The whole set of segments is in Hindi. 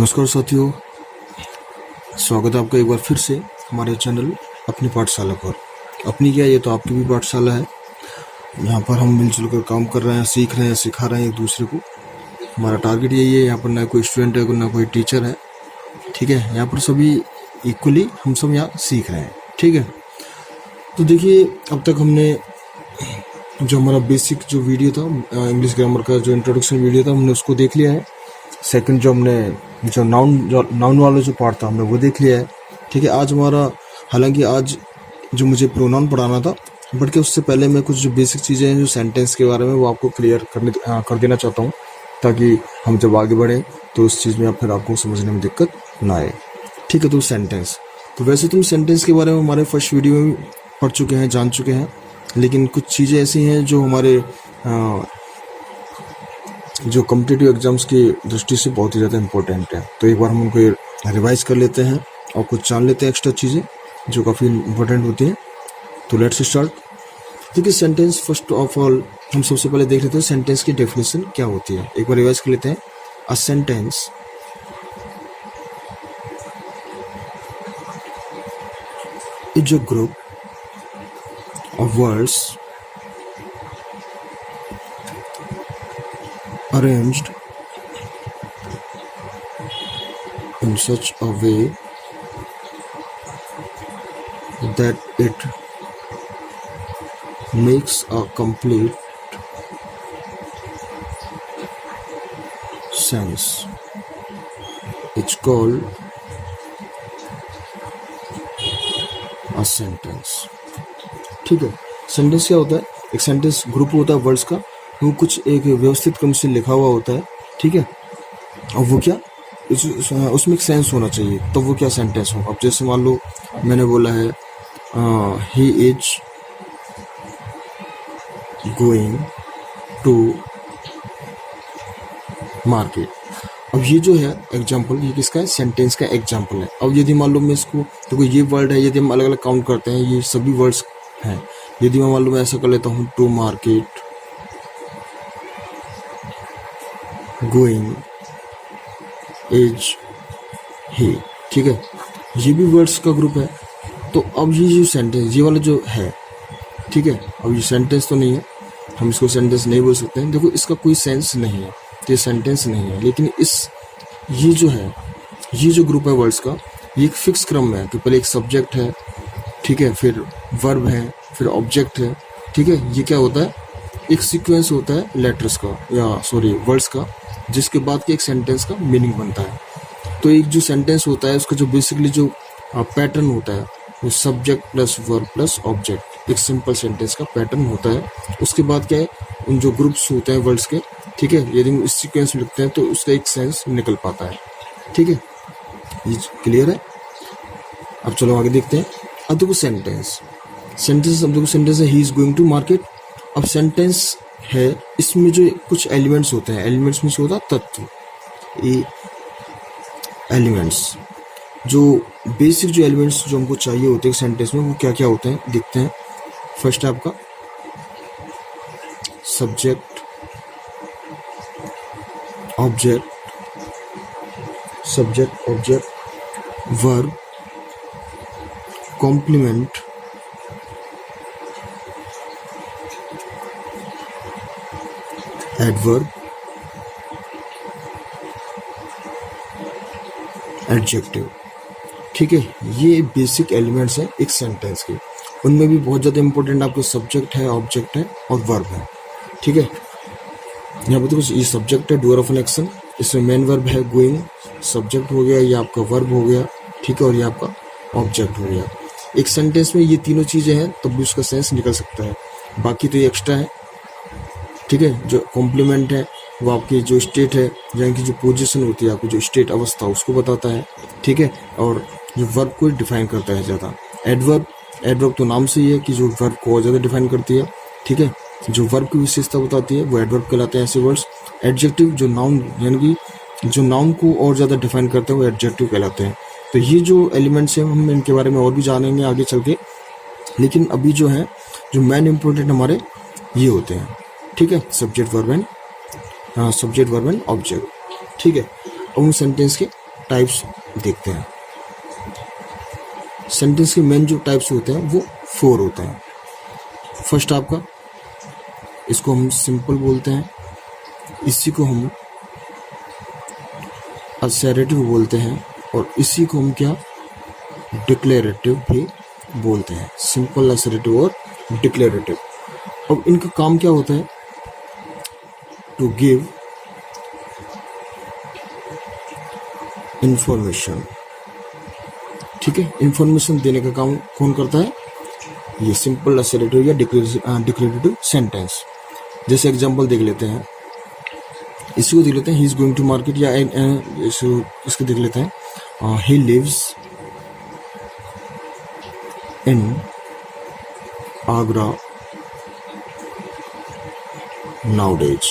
नमस्कार साथियों, स्वागत है आपका एक बार फिर से हमारे चैनल अपनी पाठशाला पर। अपनी क्या, ये तो आपकी भी पाठशाला है। यहाँ पर हम मिलजुल कर काम कर रहे हैं, सीख रहे हैं, सिखा रहे हैं एक दूसरे को। हमारा टारगेट यही है। यहाँ पर ना कोई स्टूडेंट है, ना कोई टीचर है, ठीक है। यहाँ पर सभी इक्वली हम सब यहाँ सीख रहे हैं, ठीक है। तो देखिए, अब तक हमने जो हमारा बेसिक जो वीडियो था, इंग्लिश ग्रामर का जो इंट्रोडक्शन वीडियो था, हमने उसको देख लिया है। सेकंड जो हमने जो नाउन वाला जो पार्ट था हमने वो देख लिया है, ठीक है। आज हमारा, हालांकि आज जो मुझे प्रोनाउन पढ़ाना था, बट के उससे पहले मैं कुछ जो बेसिक चीज़ें हैं जो सेंटेंस के बारे में, वो आपको क्लियर कर देना चाहता हूँ, ताकि हम जब आगे बढ़ें तो उस चीज़ में फिर आपको समझने में दिक्कत ना आए, ठीक है। तो सेंटेंस, तो वैसे तुम सेंटेंस के बारे में हमारे फर्स्ट वीडियो में पढ़ चुके हैं, जान चुके हैं, लेकिन कुछ चीज़ें ऐसी हैं जो हमारे जो कॉम्पिटिटिव एग्जाम्स की दृष्टि से बहुत ही ज़्यादा इंपॉर्टेंट है। तो एक बार हम उनको रिवाइज कर लेते हैं और कुछ जान लेते हैं एक्स्ट्रा चीज़ें जो काफ़ी इंपॉर्टेंट होती हैं। तो लेट्स स्टार्ट। देखिए, सेंटेंस, फर्स्ट ऑफ ऑल हम सबसे पहले देख लेते हैं सेंटेंस की डेफिनेशन क्या होती है। एक बार रिवाइज कर लेते हैं। A sentence is a group of words arranged in such a way that it makes a complete sense. It's called a sentence. ठीक है। सेंटेंस क्या होता है? एक सेंटेंस ग्रुप होता है वर्ड्स का, वो कुछ एक व्यवस्थित क्रम से लिखा हुआ होता है, ठीक है। और वो क्या, उसमें एक सेंस होना चाहिए, तो वो क्या सेंटेंस होगा। अब जैसे मान लो मैंने बोला है he is going to market. अब ये जो है एग्जाम्पल, ये किसका है? सेंटेंस का एग्जाम्पल है। अब यदि मान लो मैं इसको, तो ये वर्ड है, यदि हम अलग अलग काउंट करते हैं, ये सभी वर्ड्स हैं। यदि मैं मान लो मैं ऐसा कर लेता हूँ, to market going is he, ठीक है। ये भी वर्ड्स का ग्रुप है। तो अब ये जो सेंटेंस, ये वाला जो है, ठीक है, अब ये सेंटेंस तो नहीं है, हम इसको सेंटेंस नहीं बोल सकते हैं। देखो, इसका कोई सेंस नहीं है, तो ये सेंटेंस नहीं है। लेकिन ये जो है, ये जो ग्रुप है वर्ड्स का, ये एक फिक्स क्रम में है कि पहले एक सब्जेक्ट है, ठीक है, फिर वर्ब है, फिर ऑब्जेक्ट है, ठीक है। ये क्या होता है? एक सीक्वेंस होता है लेटर्स का, या सॉरी वर्ड्स का, जिसके बाद के एक सेंटेंस का मीनिंग बनता है। तो एक जो सेंटेंस होता है, उसका जो बेसिकली जो पैटर्न होता है, वो subject plus verb plus object, एक सिंपल सेंटेंस का पैटर्न होता है। उसके बाद क्या है, उन जो ग्रुप्स होते हैं वर्ड्स के, ठीक है, यदि हम इस सीक्वेंस में लिखते हैं तो उसका एक सेंस निकल पाता है, ठीक है। ये क्लियर है? अब चलो आगे देखते हैं। अब देखो सेंटेंस, अब देखो सेंटेंस है, he is going to market. अब सेंटेंस है, इसमें जो कुछ एलिमेंट्स होते हैं, एलिमेंट्स में से होता है तत्व। ये एलिमेंट्स, जो बेसिक जो एलिमेंट्स जो हमको चाहिए होते हैं सेंटेंस में, वो क्या क्या होते हैं देखते हैं। फर्स्ट है आपका subject, object, verb, complement, adverb, adjective, ठीक है। ये बेसिक एलिमेंट्स हैं एक सेंटेंस के। उनमें भी बहुत ज़्यादा इंपॉर्टेंट आपके सब्जेक्ट है, ऑब्जेक्ट है और वर्ब है, ठीक है। यहाँ पर देखो, ये सब्जेक्ट है, डूअर ऑफ एन एक्शन, इसमें मेन वर्ब है गोइंग, सब्जेक्ट हो गया, ये आपका वर्ब हो गया, ठीक है, और ये आपका ऑब्जेक्ट हो गया। एक सेंटेंस में ये तीनों चीज़ें हैं, तब भी उसका सेंस निकल सकता है। बाकी तो ये एक्स्ट्रा है, ठीक है। जो कॉम्प्लीमेंट है, वो आपकी जो स्टेट है, यानी कि जो पोजीशन होती है, आपकी जो स्टेट अवस्था, उसको बताता है, ठीक है। और जो वर्ब को डिफाइन करता है ज़्यादा। एडवर्ब तो नाम से ही है कि जो वर्ब को और ज़्यादा डिफाइन करती है, ठीक है। जो वर्ब की विशेषता बताती है वो एडवर्ब कहलाते हैं ऐसे वर्ड्स। एडजेक्टिव जो नाउन, यानी कि जो नाउन को और ज़्यादा डिफाइन करते हैं, वो एडजेक्टिव कहलाते हैं। तो ये जो एलिमेंट्स हैं, हम इनके बारे में और भी जानेंगे आगे चल के, लेकिन अभी जो है, जो मेन इंपॉर्टेंट हमारे ये होते हैं, ठीक है, सब्जेक्ट वर्ब एंड ऑब्जेक्ट, ठीक है। अब हम सेंटेंस के टाइप्स देखते हैं। सेंटेंस के मेन जो टाइप्स होते हैं वो 4 होते हैं। फर्स्ट आपका, इसको हम सिंपल बोलते हैं, इसी को हम असर्टिव बोलते हैं, और इसी को हम क्या, डिक्लेरेटिव भी बोलते हैं। सिंपल, असर्टिव और डिक्लेरेटिव। अब इनका काम क्या होता है, टू गिव इंफॉर्मेशन। ठीक है, इंफॉर्मेशन देने का काम कौन करता है, ये सिंपल, असर्टिव या डिक्लेरेटिव सेंटेंस। जैसे एग्जांपल देख लेते हैं, इसी को देख लेते हैं, he is going to market, या इसको देख लेते हैं, he lives in Agra nowadays.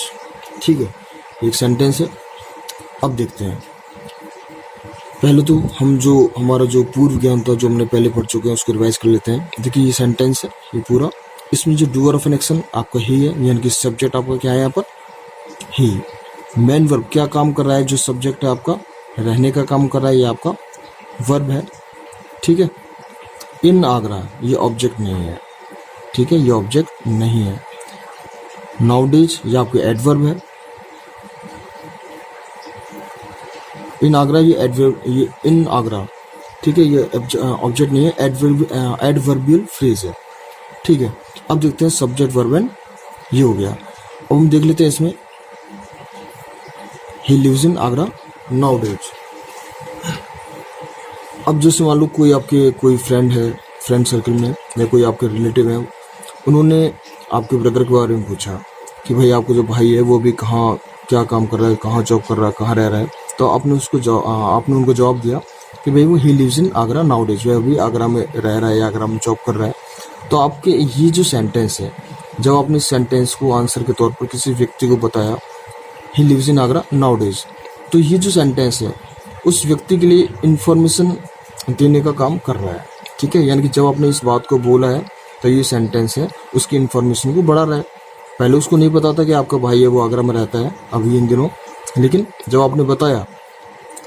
ठीक है, एक सेंटेंस है। अब देखते हैं, पहले तो हम जो हमारा जो पूर्व ज्ञान था, जो हमने पहले पढ़ चुके हैं, उसको रिवाइज कर लेते हैं। देखिए ये सेंटेंस है, ये पूरा, इसमें जो डूअर ऑफ एन एक्शन आपका ही है, यानी कि सब्जेक्ट आपका क्या है यहाँ पर, ही। मेन वर्ब क्या काम कर रहा है, जो सब्जेक्ट है आपका रहने का काम कर रहा है, ये आपका वर्ब है। ठीक है, इन आगरा ये ऑब्जेक्ट नहीं है। ठीक है, ये ऑब्जेक्ट नहीं है। नाउडेज ये आपके एडवर्ब है। इन आगरा ये एडवर्ब, ये इन आगरा, ठीक है, ये ऑब्जेक्ट नहीं है, एडवर्बियल फ्रेज है। ठीक है, अब देखते हैं सब्जेक्ट वर्ब एंड, ये हो गया। अब हम देख लेते हैं इसमें, he lives in Agra nowadays. अब जैसे मान लो कोई फ्रेंड है, फ्रेंड सर्कल में, या कोई आपके रिलेटिव है, उन्होंने आपके ब्रदर के बारे में पूछा कि भाई आपको जो भाई है वो भी कहाँ क्या काम कर रहा है, कहाँ जॉब कर रहा है, कहाँ रह रहा है। तो आपने उनको जवाब दिया कि भाई वो he lives in Agra nowadays, वह अभी आगरा में रह रहा है, आगरा में जॉब कर रहा है। तो आपके ये जो सेंटेंस है, जब आपने इस सेंटेंस को आंसर के तौर पर किसी व्यक्ति को बताया, he lives in Agra nowadays, तो ये जो सेंटेंस है उस व्यक्ति के लिए इंफॉर्मेशन देने का काम कर रहा है। ठीक है, यानी कि जब आपने इस बात को बोला है, तो ये सेंटेंस है उसकी इंफॉर्मेशन को बढ़ा रहा है। पहले उसको नहीं पता था कि आपका भाई है वो आगरा में रहता है अभी इन दिनों, लेकिन जब आपने बताया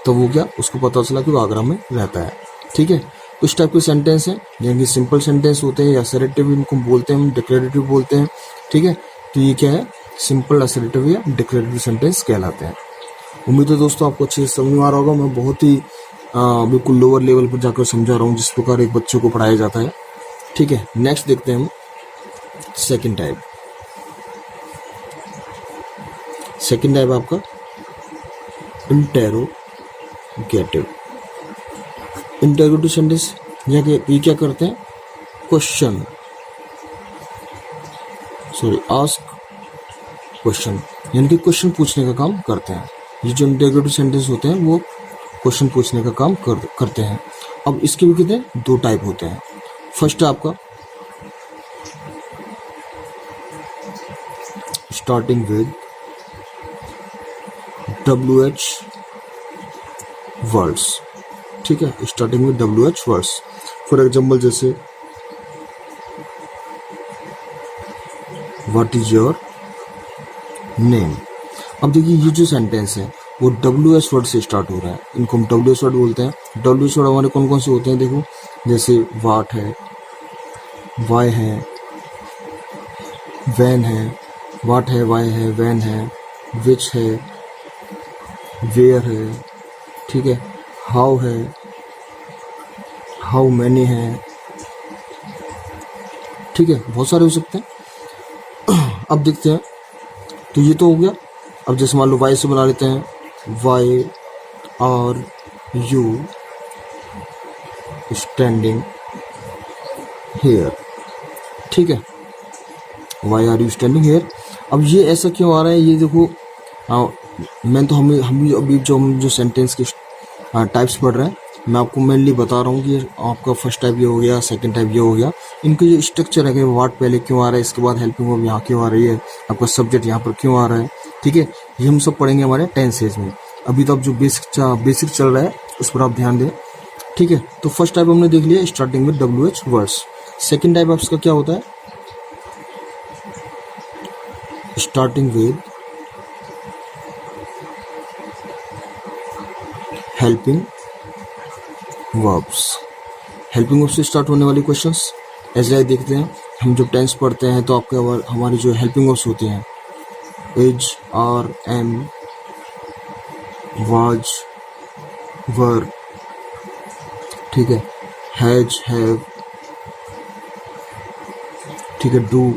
तो वो क्या, उसको पता चला कि वो आगरा में रहता है। ठीक है, उस टाइप के सेंटेंस है, यानी कि सिंपल सेंटेंस होते हैं, या असर्टिव इनको बोलते हैं, हम डिक्लेरेटिव बोलते हैं। ठीक है, तो ये क्या है, सिंपल, असर्टिव या डिक्लेरेटिव सेंटेंस कहलाते हैं। उम्मीद है दोस्तों आपको अच्छे से समझ में आ रहा होगा। मैं बहुत ही बिल्कुल लोअर लेवल पर जाकर समझा रहा हूँ, जिस प्रकार एक बच्चों को पढ़ाया जाता है। ठीक है, नेक्स्ट देखते हैं हम सेकंड टाइप। सेकंड टाइप आपका इंटेरोगेटिव। इंटेरोगेटिव सेंटेंस ये क्या करते हैं, क्वेश्चन, आस्क क्वेश्चन, यानी कि क्वेश्चन पूछने का काम करते हैं। ये जो इंटेरोगेटिव सेंटेंस होते हैं वो क्वेश्चन पूछने का काम करते हैं। अब इसके भी कितने, 2 टाइप होते हैं। फर्स्ट आपका स्टार्टिंग विद WH वर्ड्स। ठीक है, starting with WH words. For example जैसे व्हाट इज योर नेम। अब देखिए ये जो सेंटेंस है वो WH वर्ड से स्टार्ट हो रहा है, इनको हम WH वर्ड बोलते हैं। WH वर्ड हमारे कौन कौन से होते हैं, देखो, जैसे वाट है, वाई है, वैन है, वाट है, वाई है, वैन है, विच है, वेयर है, ठीक है, हाउ है, हाउ मैनी है, ठीक है, बहुत सारे हो सकते हैं। अब देखते हैं, तो ये तो हो गया। अब जैसे मान लो वाई से बना लेते हैं, why are you standing here. ठीक है, why are you standing here. अब ये ऐसा क्यों आ रहा है, ये देखो, मैं तो हम अभी जो सेंटेंस के टाइप्स पढ़ रहे हैं, मैं आपको मेनली बता रहा हूँ कि आपका फर्स्ट टाइप ये हो गया, सेकंड टाइप ये हो गया। इनका जो स्ट्रक्चर है कि वाट पहले क्यों आ रहा है, इसके बाद हेल्पिंग वर्ब यहाँ क्यों आ रही है, आपका सब्जेक्ट यहाँ पर क्यों आ रहा है। ठीक है, ये हम सब पढ़ेंगे हमारे टेंसेज में। अभी तो अब जो बेसिक चल रहा है उस पर आप ध्यान दें। ठीक है, तो फर्स्ट टाइप हमने देख लिया, starting with WH words. Second type आपका क्या होता है, starting with helping verbs. Helping verb से स्टार्ट होने वाली क्वेश्चंस एज लाइक देखते हैं। हम जब टेंस पढ़ते हैं तो आपके हमारी जो हेल्पिंग वर्ब्स होती हैं इज, आर, एम, वाज, वर, ठीक है, हैज, हैव, ठीक है, डू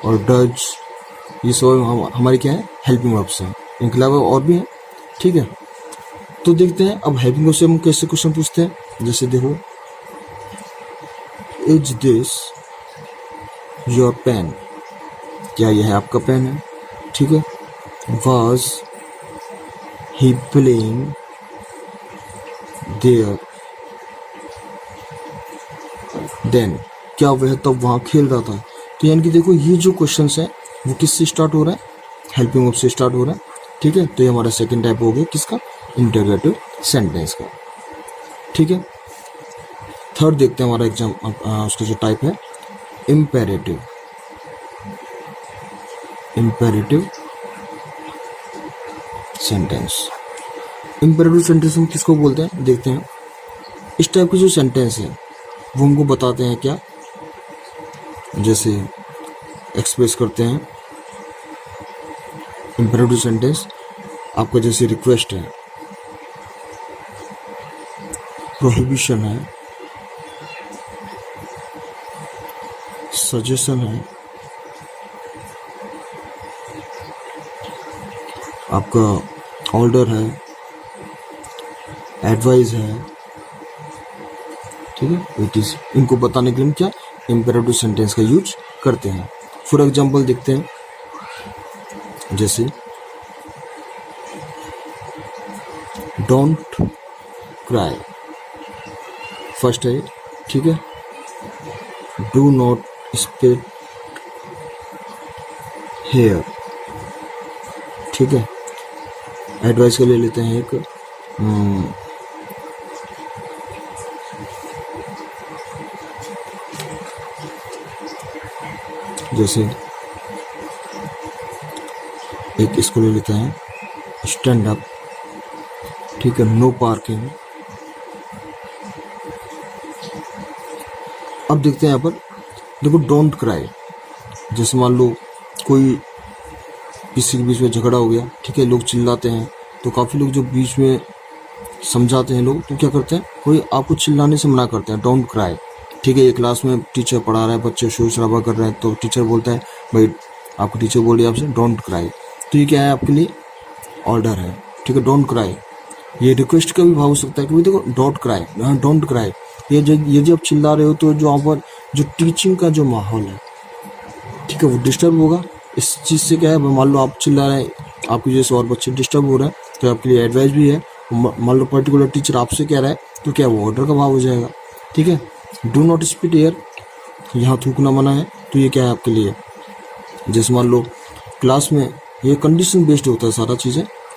और डज, ये सब हमारी क्या है, हेल्पिंग वर्ब्स हैं। इनके अलावा और भी हैं, ठीक है। तो देखते हैं अब हेल्पिंग वर्ब से हम कैसे क्वेश्चन पूछते हैं। जैसे देखो, इज दिस योर पेन, क्या यह है आपका पेन है, ठीक है। Was he playing there, then, क्या वह तब वहां खेल रहा था। तो यानी कि देखो ये जो क्वेश्चन है वो किससे स्टार्ट हो रहा है, हेल्पिंग वर्ब से स्टार्ट हो रहा है, ठीक है। तो ये हमारा सेकंड टाइप हो गया किसका, इंटरोगेटिव सेंटेंस का, ठीक है। थर्ड देखते हैं हमारा एग्जाम, उसका जो टाइप है imperative, imperative sentence. Imperative sentence हम किसको बोलते हैं, देखते हैं। इस टाइप के जो सेंटेंस है वो हमको बताते हैं क्या, जैसे एक्सप्रेस करते हैं इम्पेरेटिव सेंटेंस। आपका जैसे रिक्वेस्ट है, प्रोहिबिशन है, सजेशन है, आपका ऑर्डर है, एडवाइस है, ठीक है। इट इज, इनको बताने के लिए हम क्या इम्पेरेटिव सेंटेंस का यूज करते हैं। फॉर एग्जाम्पल देखते हैं, जैसे डोंट क्राई फर्स्ट है, ठीक है। डू नॉट स्पिट हेयर, ठीक है। एडवाइस का ले लेते हैं एक, जैसे एक इसको ले लेते हैं स्टैंड अप, ठीक है, नो पार्किंग। अब देखते हैं यहाँ पर, देखो डोंट क्राई, जैसे मान लो कोई किसी के बीच में झगड़ा हो गया, ठीक है, लोग चिल्लाते हैं, तो काफ़ी लोग जो बीच में समझाते हैं लोग, तो क्या करते हैं, कोई आपको चिल्लाने से मना करते हैं, डोंट क्राई, ठीक है। ये क्लास में टीचर पढ़ा रहा है, बच्चे शोर शराबा कर रहे हैं, तो टीचर बोलता है भाई, आपको टीचर बोल रही है आपसे डोंट क्राई, तो ये क्या है, आपके लिए ऑर्डर है, ठीक है, डोंट क्राई। ये रिक्वेस्ट का भी भाव हो सकता है कि देखो डोंट क्राई, डोंट क्राई। ये जब चिल्ला रहे हो तो जो वहाँ पर जो टीचिंग का जो माहौल है, ठीक है, वो डिस्टर्ब होगा। इस चीज़ से क्या है, मान लो आप चिल्ला रहे हैं, आपकी वजह से और बच्चे डिस्टर्ब हो रहे हैं, तो आपके लिए एडवाइस भी है। मान लो पर्टिकुलर टीचर आपसे कह रहा है, तो क्या वो ऑर्डर का भाव हो जाएगा, ठीक है। डू नॉट स्पिट एयर, यहाँ थूकना मना है, तो ये क्या है आपके लिए, जैसे मान लो क्लास में, ये कंडीशन बेस्ड होता है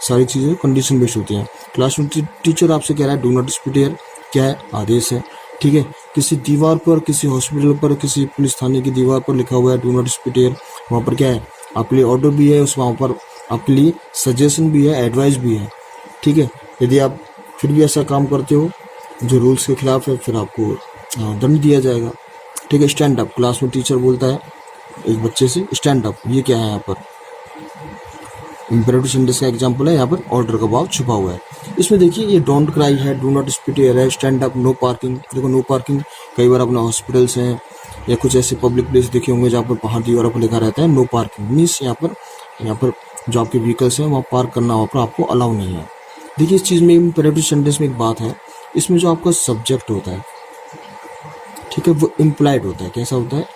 सारी चीज़ें कंडीशन बेस्ड होती हैं। क्लास में टीचर आपसे कह रहा है डू नॉट स्पिट एयर, क्या है, आदेश है, ठीक है। किसी दीवार पर, किसी हॉस्पिटल पर, किसी पुलिस थाने की दीवार पर लिखा हुआ है डू नॉट स्पिट एयर, वहाँ पर क्या है, आपके लिए ऑर्डर भी है, उस वहाँ पर आपके लिए सजेशन भी है, एडवाइस भी है, ठीक है। यदि आप फिर भी ऐसा काम करते हो जो रूल्स के खिलाफ है, फिर आपको दंड दिया जाएगा, ठीक है। स्टैंड अप, क्लास में टीचर बोलता है एक बच्चे से स्टैंड अप, ये क्या है, यहाँ पर इम्पेरेटिव सेंटेंस का एग्जांपल है, यहाँ पर ऑर्डर का भाव छुपा हुआ है। इसमें देखिए ये डोंट क्राई है, डू नॉट स्पिट एयर है, स्टैंड अप, नो पार्किंग। देखो नो पार्किंग कई बार अपने हॉस्पिटल्स हैं या कुछ ऐसे पब्लिक प्लेस देखे होंगे जहाँ पर बाहर दीवारों पर लिखा रहता है नो पार्किंग, मीन्स यहाँ पर जो आपके व्हीकल्स हैं वहाँ पार्क करना वहाँ पर आपको अलाउ नहीं है। देखिए इस चीज़ में इम्पेरेटिव सेंटेंस में एक बात है, इसमें जो आपका सब्जेक्ट होता है, ठीक है, वो इम्प्लाइड होता है। कैसा होता है,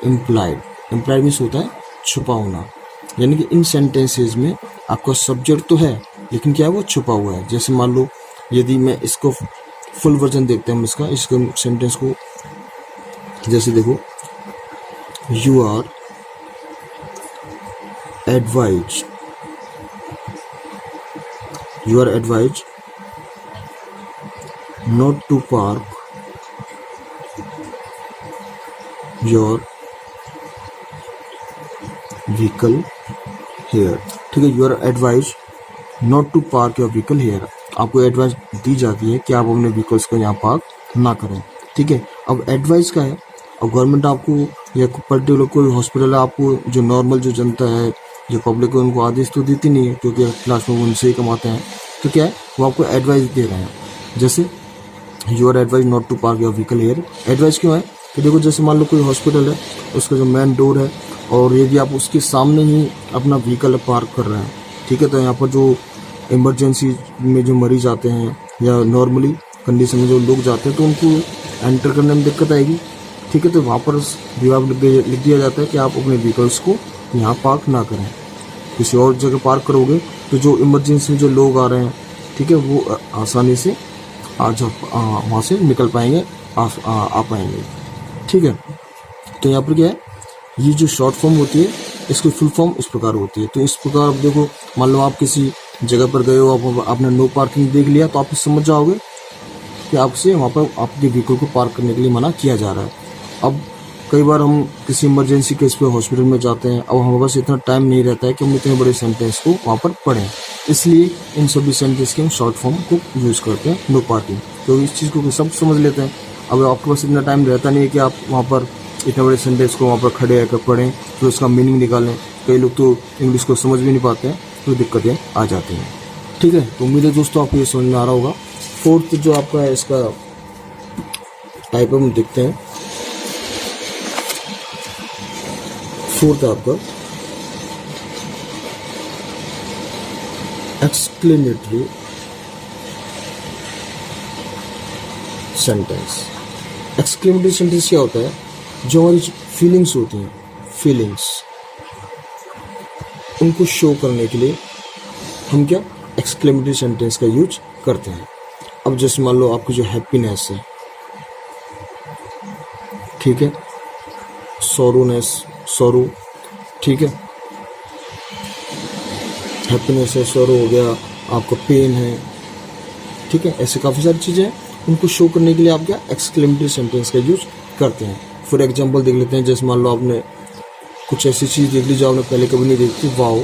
इम्प्लाइड मीन्स होता है छुपा होना, यानी कि इन सेंटेंसेज में आपका सब्जेक्ट तो है लेकिन क्या है, वो छुपा हुआ है। जैसे मान लो यदि मैं इसको फुल वर्जन देखते हैं इसका सेंटेंस को, जैसे देखो you are advise not to park your vehicle here, ठीक है। You are advise not to park your vehicle here, आपको एडवाइस दी जाती है कि आप अपने व्हीकल्स को यहाँ पार्क ना करें। ठीक है, अब एडवाइस का है, अब गवर्नमेंट आपको या पर्टिकुलर कोई हॉस्पिटल आपको जो नॉर्मल जो जनता है जो पब्लिक है उनको आदेश तो देती नहीं है, क्योंकि क्लास में उनसे ही कमाते हैं। तो क्या है, वो आपको एडवाइस दे रहे हैं। जैसे you are advise not to park your vehicle here. Advice क्यों है कि देखो, जैसे मान लो कोई हॉस्पिटल है, उसका जो मेन डोर है और यदि आप उसके सामने ही अपना व्हीकल पार्क कर रहे हैं, ठीक है, तो यहाँ पर जो इमरजेंसी में जो मरीज आते हैं या नॉर्मली कंडीशन में जो लोग जाते हैं तो उनको एंटर करने में दिक्कत आएगी। ठीक है, तो वहाँ पर विभाग लिख दिया जाता है कि आप अपने व्हीकल्स को यहाँ पार्क ना करें, किसी और जगह पार्क करोगे तो जो इमरजेंसी में जो लोग आ रहे हैं, ठीक है, वो आसानी से वहाँ से निकल पाएंगे, आ पाएंगे। ठीक है, तो यहाँ पर क्या है, ये जो शॉर्ट फॉर्म होती है इसकी फुल फॉर्म इस प्रकार होती है। तो इस प्रकार अब देखो, मान लो आप किसी जगह पर गए हो, आपने नो पार्किंग देख लिया, तो आप समझ जाओगे कि आपसे वहाँ पर आपके व्हीकल को पार्क करने के लिए मना किया जा रहा है। अब कई बार हम किसी इमरजेंसी केस पे हॉस्पिटल में जाते हैं, अब हमारे पास इतना टाइम नहीं रहता है कि हम इतने बड़े सेंटेंस को वहाँ पर पढ़ें, इसलिए इन सभी सेंटेंस के हम शॉर्ट फॉर्म को यूज़ करते हैं, नो पार्किंग। तो इस चीज़ को सब समझ लेते हैं। अब आपके पास इतना टाइम रहता नहीं है कि आप वहाँ पर इतने बड़े सेंटेंस को वहाँ पर खड़े रहकर पढ़ें, तो उसका मीनिंग निकालें। कई लोग तो इंग्लिश को समझ भी नहीं पाते हैं, तो दिक्कतें आ जाती हैं। ठीक है, तो उम्मीद है दोस्तों आपको ये समझ में आ रहा होगा। फोर्थ जो आपका है इसका टाइप हम देखते हैं। फोर्थ आपका एक्सक्लेमेटरी सेंटेंस। एक्सक्लेमेटरी सेंटेंस क्या होता है, जो हमारी फीलिंग्स होती हैं, फीलिंग्स उनको शो करने के लिए हम क्या एक्सक्लेमेटरी सेंटेंस का यूज करते हैं। अब जैसे मान लो आपकी जो हैप्पीनेस है, ठीक है, सॉरो, ठीक है, हैप्पीनेस है, सॉरो हो गया, आपका पेन है, ठीक है, ऐसे काफ़ी सारी चीज़ें हैं, उनको शो करने के लिए आप क्या एक्सक्लेमेटरी सेंटेंस का यूज करते हैं। फॉर एग्जांपल देख लेते हैं, जैसे मान लो आपने कुछ ऐसी चीज़ देख ली जो आपने पहले कभी नहीं देखी, wow,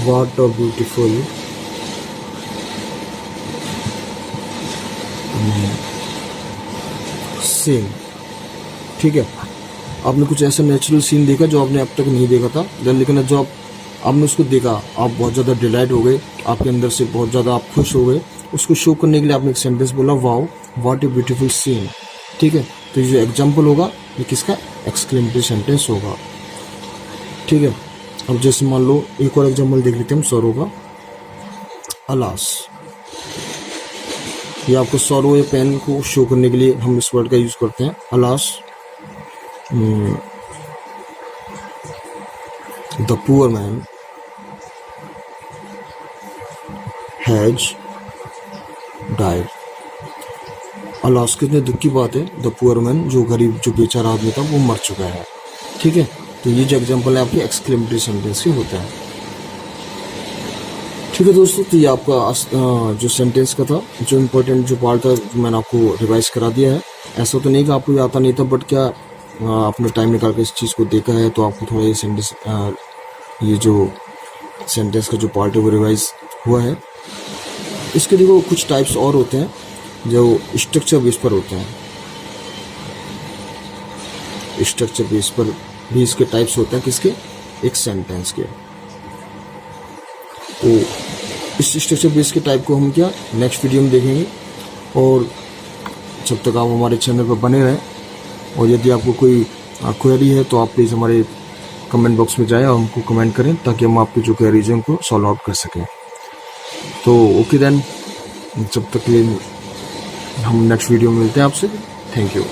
what a beautiful scene. ठीक है, आपने कुछ ऐसा नेचुरल सीन देखा जो आपने अब तक नहीं देखा था, लेकिन जो आपने उसको देखा, आप बहुत ज़्यादा डिलाइट हो गए, आपके अंदर से बहुत ज़्यादा आप खुश हो गए। उसको शो करने के लिए आपने एक सेंटेंस बोला, wow what a beautiful scene. ठीक है, तो ये जो एग्जाम्पल होगा ये किसका एक्सक्लेमेटरी सेंटेंस होगा। ठीक है, अब जैसे मान लो एक और एग्जाम्पल देख लेते हैं हम सॉरो का, अलास। ये आपको सॉरो या पेन को शो करने के लिए हम इस वर्ड का यूज करते हैं, alas. The poor man has died. Alas, कितने दुख की बात है, द पुअर मैन, जो गरीब जो बेचारा आदमी था वो मर चुका है। ठीक है, तो ये जो एग्जाम्पल है आपकी एक्सक्लेमेटरी सेंटेंस की होता है। ठीक है दोस्तों, तो ये आपका जो सेंटेंस का था, जो इम्पोर्टेंट जो पार्ट था, मैंने आपको रिवाइज करा दिया है। ऐसा तो नहीं कि आपको आता नहीं था, बट क्या आपने टाइम निकाल कर इस चीज़ को देखा है, तो आपको थोड़ा ये सेंटेंस, ये जो सेंटेंस का जो पार्ट है वो रिवाइज हुआ है। इसके देखो कुछ टाइप्स और होते हैं जो स्ट्रक्चर बेस पर होते हैं। स्ट्रक्चर बेस पर भी इसके टाइप्स होते हैं, किसके, एक सेंटेंस के। तो इस स्ट्रक्चर बेस के टाइप को हम क्या नेक्स्ट वीडियो में देखेंगे। और जब तक आप हमारे चैनल पर बने रहें, और यदि आपको कोई क्वेरी है तो आप प्लीज़ हमारे कमेंट बॉक्स में जाएं और हमको कमेंट करें, ताकि हम आपकी जो क्वेरीज हैं उनको सॉल्व आउट कर सकें। तो ओके देन, जब तक हम नेक्स्ट वीडियो में मिलते हैं आपसे। Thank you.